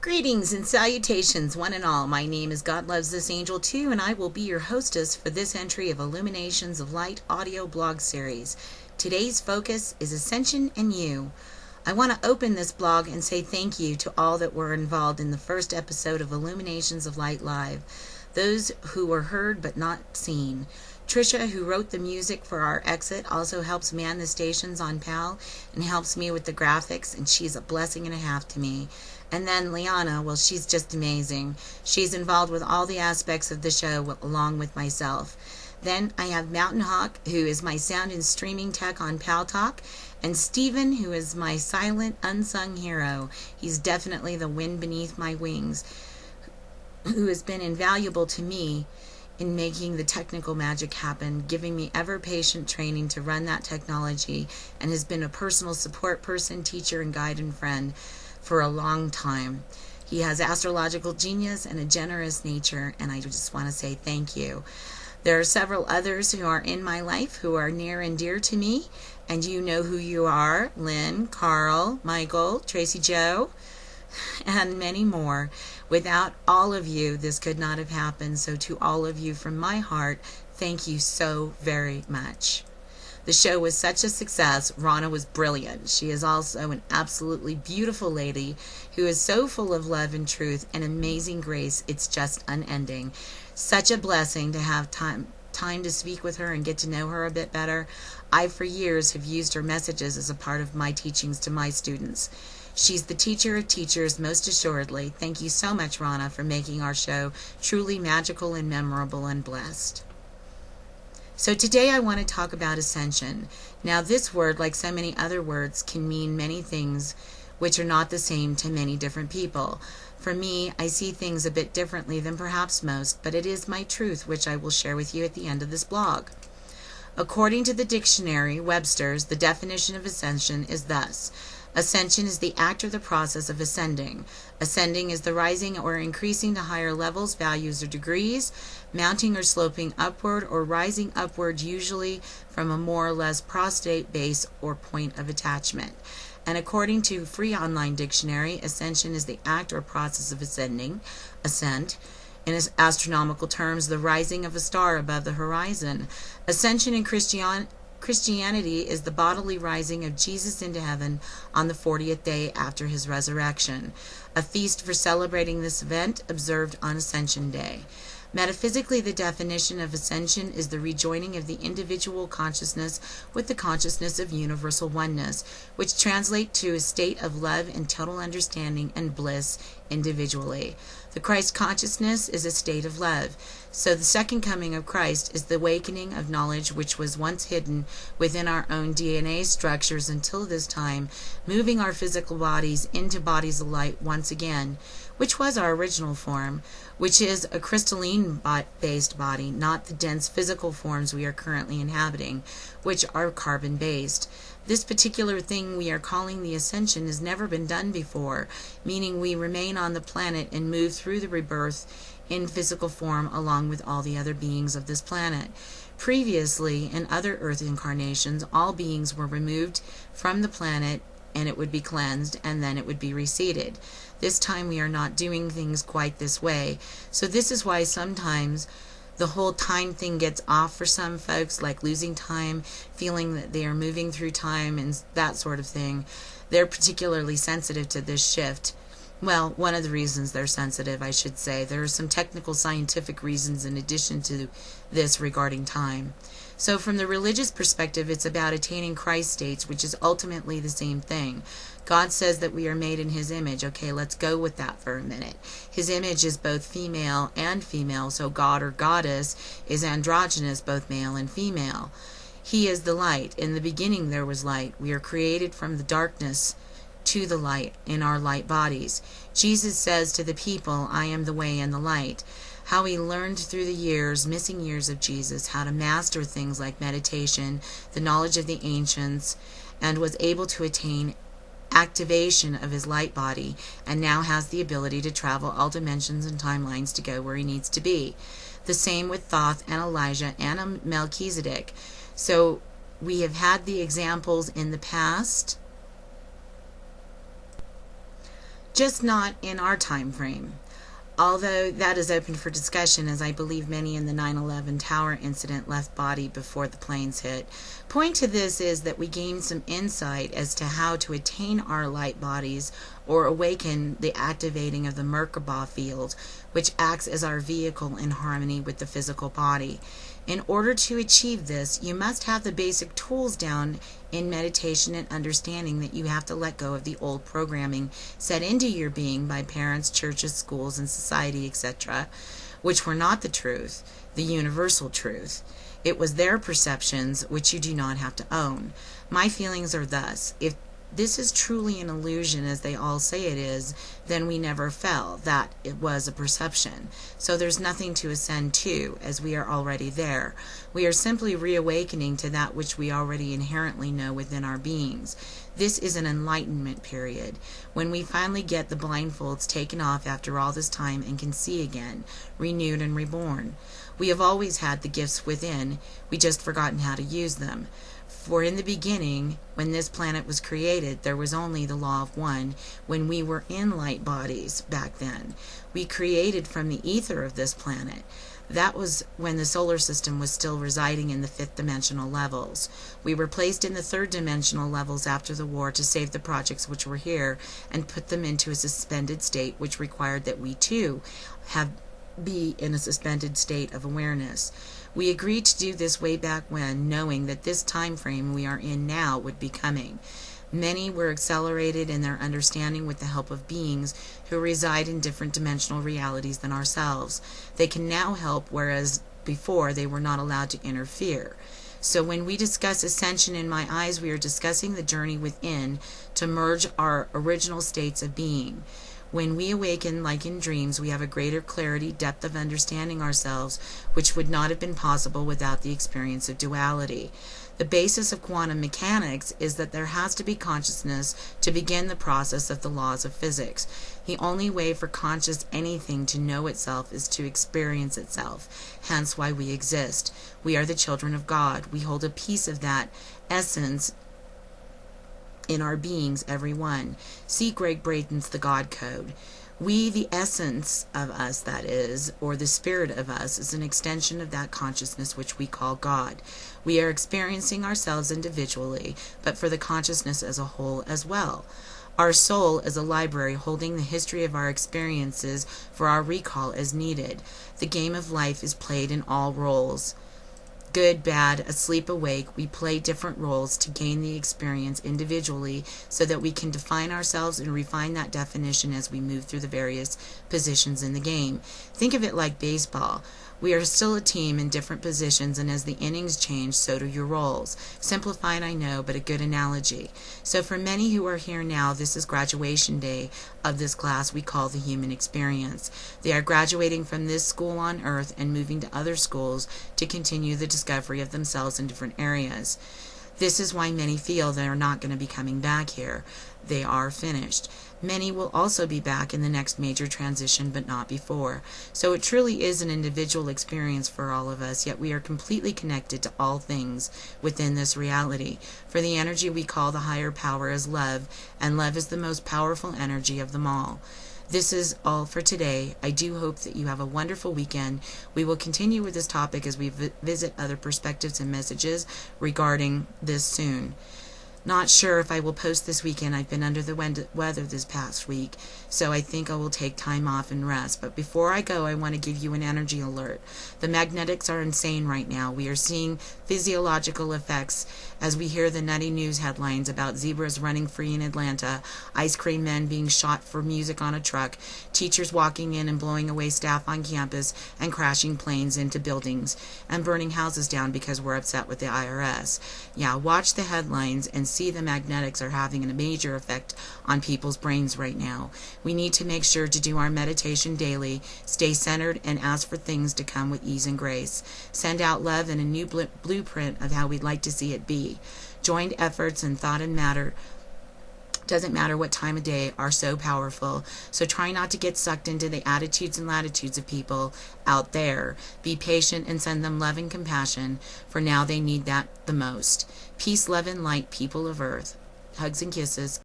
Greetings and salutations, one and all. My name is God Loves This Angel Too, and I will be your hostess for this entry of Illuminations of Light audio blog series. Today's focus is Ascension and You. I want to open this blog and say thank you to all that were involved in the first episode of Illuminations of Light Live. Those who were heard but not seen. Trisha, who wrote the music for our exit, also helps man the stations on PAL and helps me with the graphics, and she's a blessing and a half to me. And then Liana, well, she's just amazing. She's involved with all the aspects of the show along with myself. Then I have Mountain Hawk, who is my sound and streaming tech on PAL Talk, and Steven, who is my silent, unsung hero. He's definitely the wind beneath my wings, who has been invaluable to me in making the technical magic happen, giving me ever-patient training to run that technology, and has been a personal support person, teacher, and guide and friend for a long time. He has astrological genius and a generous nature, and I just want to say thank you. There are several others who are in my life who are near and dear to me, and you know who you are: Lynn, Carl, Michael, Tracy Joe, and many more. Without all of you, this could not have happened. So to all of you, from my heart, thank you so very much. The show was such a success. Rana was brilliant. She is also an absolutely beautiful lady who is so full of love and truth and amazing grace. It's just unending. Such a blessing to have time to speak with her and get to know her a bit better. I, for years, have used her messages as a part of my teachings to my students. She's the teacher of teachers, most assuredly. Thank you so much, Rana, for making our show truly magical and memorable and blessed. So today I want to talk about ascension. Now, this word, like so many other words, can mean many things which are not the same to many different people. For me, I see things a bit differently than perhaps most, but it is my truth, which I will share with you at the end of this blog. According to the dictionary, Webster's, the definition of ascension is thus: ascension is the act or the process of ascending. Ascending is the rising or increasing to higher levels, values, or degrees, mounting or sloping upward, or rising upward, usually from a more or less prostrate base or point of attachment. And according to Free Online Dictionary, ascension is the act or process of ascending, ascent. In astronomical terms, the rising of a star above the horizon. Ascension in Christianity is the bodily rising of Jesus into heaven on the 40th day after his resurrection, a feast for celebrating this event observed on Ascension Day. Metaphysically, the definition of ascension is the rejoining of the individual consciousness with the consciousness of universal oneness, which translate to a state of love and total understanding and bliss individually. The Christ consciousness is a state of love. So the second coming of Christ is the awakening of knowledge which was once hidden within our own DNA structures until this time, moving our physical bodies into bodies of light once again, which was our original form, which is a crystalline-based body, not the dense physical forms we are currently inhabiting, which are carbon-based. This particular thing we are calling the ascension has never been done before, meaning we remain on the planet and move through the rebirth in physical form along with all the other beings of this planet. Previously, in other Earth incarnations, all beings were removed from the planet and it would be cleansed and then it would be reseated. This time we are not doing things quite this way. So this is why sometimes the whole time thing gets off for some folks, like losing time, feeling that they are moving through time and that sort of thing. They're particularly sensitive to this shift. Well, one of the reasons they're sensitive, I should say. There are some technical scientific reasons in addition to this regarding time. So from the religious perspective, it's about attaining Christ states, which is ultimately the same thing. God says that we are made in his image. Okay, let's go with that for a minute. His image is both female and female, so God or goddess is androgynous, both male and female. He is the light. In the beginning there was light. We are created from the darkness to the light in our light bodies. Jesus says to the people, I am the way and the light. How he learned through the years, missing years of Jesus, how to master things like meditation, the knowledge of the ancients, and was able to attain activation of his light body, and now has the ability to travel all dimensions and timelines to go where he needs to be. The same with Thoth and Elijah and Melchizedek. So we have had the examples in the past just not in our time frame. Although that is open for discussion, as I believe many in the 9/11 tower incident left body before the planes hit. Point to this is that we gained some insight as to how to attain our light bodies or awaken the activating of the Merkaba field, which acts as our vehicle in harmony with the physical body. In order to achieve this, you must have the basic tools down in meditation and understanding that you have to let go of the old programming set into your being by parents, churches, schools, and society, etc., which were not the truth, the universal truth. It was their perceptions, which you do not have to own. My feelings are thus: if this is truly an illusion, as they all say it is, then we never fell. That it was a perception. So there's nothing to ascend to, as we are already there. We are simply reawakening to that which we already inherently know within our beings. This is an enlightenment period, when we finally get the blindfolds taken off after all this time and can see again, renewed and reborn. We have always had the gifts within, we just forgotten how to use them. For in the beginning, when this planet was created, there was only the law of one, when we were in light bodies back then. We created from the ether of this planet. That was when the solar system was still residing in the fifth dimensional levels. We were placed in the third dimensional levels after the war to save the projects which were here and put them into a suspended state, which required that we too be in a suspended state of awareness. We agreed to do this way back when, knowing that this time frame we are in now would be coming. Many were accelerated in their understanding with the help of beings who reside in different dimensional realities than ourselves. They can now help, whereas before they were not allowed to interfere. So when we discuss ascension in my eyes, we are discussing the journey within to merge our original states of being. When we awaken, like in dreams, we have a greater clarity, depth of understanding ourselves, which would not have been possible without the experience of duality. The basis of quantum mechanics is that there has to be consciousness to begin the process of the laws of physics. The only way for conscious anything to know itself is to experience itself, hence why we exist. We are the children of God. We hold a piece of that essence in our beings, every one. See Greg Braden's The God Code. We, the essence of us, that is, or the spirit of us, is an extension of that consciousness which we call God. We are experiencing ourselves individually, but for the consciousness as a whole as well. Our soul is a library holding the history of our experiences for our recall as needed. The game of life is played in all roles. Good, bad, asleep, awake, we play different roles to gain the experience individually so that we can define ourselves and refine that definition as we move through the various positions in the game. Think of it like baseball. We are still a team in different positions, and as the innings change, so do your roles. Simplified, I know, but a good analogy. So for many who are here now, this is graduation day of this class we call the human experience. They are graduating from this school on earth and moving to other schools to continue the discovery of themselves in different areas. This is why many feel they are not going to be coming back here. They are finished. Many will also be back in the next major transition, but not before. So it truly is an individual experience for all of us, yet we are completely connected to all things within this reality. For the energy we call the higher power is love, and love is the most powerful energy of them all. This is all for today. I do hope that you have a wonderful weekend. We will continue with this topic as we visit other perspectives and messages regarding this soon. Not sure if I will post this weekend. I've been under the weather this past week, so I think I will take time off and rest. But before I go, I want to give you an energy alert. The magnetics are insane right now. We are seeing physiological effects as we hear the nutty news headlines about zebras running free in Atlanta, ice cream men being shot for music on a truck, teachers walking in and blowing away staff on campus, and crashing planes into buildings, and burning houses down because we're upset with the IRS. Yeah, watch the headlines and see the magnetics are having a major effect on people's brains right now. We need to make sure to do our meditation daily, stay centered, and ask for things to come with ease and grace. Send out love and a new blueprint of how we'd like to see it be. Joined efforts and thought and matter, doesn't matter what time of day, are so powerful. So try not to get sucked into the attitudes and latitudes of people out there. Be patient and send them love and compassion, for now they need that the most. Peace, love, and light, people of Earth. Hugs and kisses.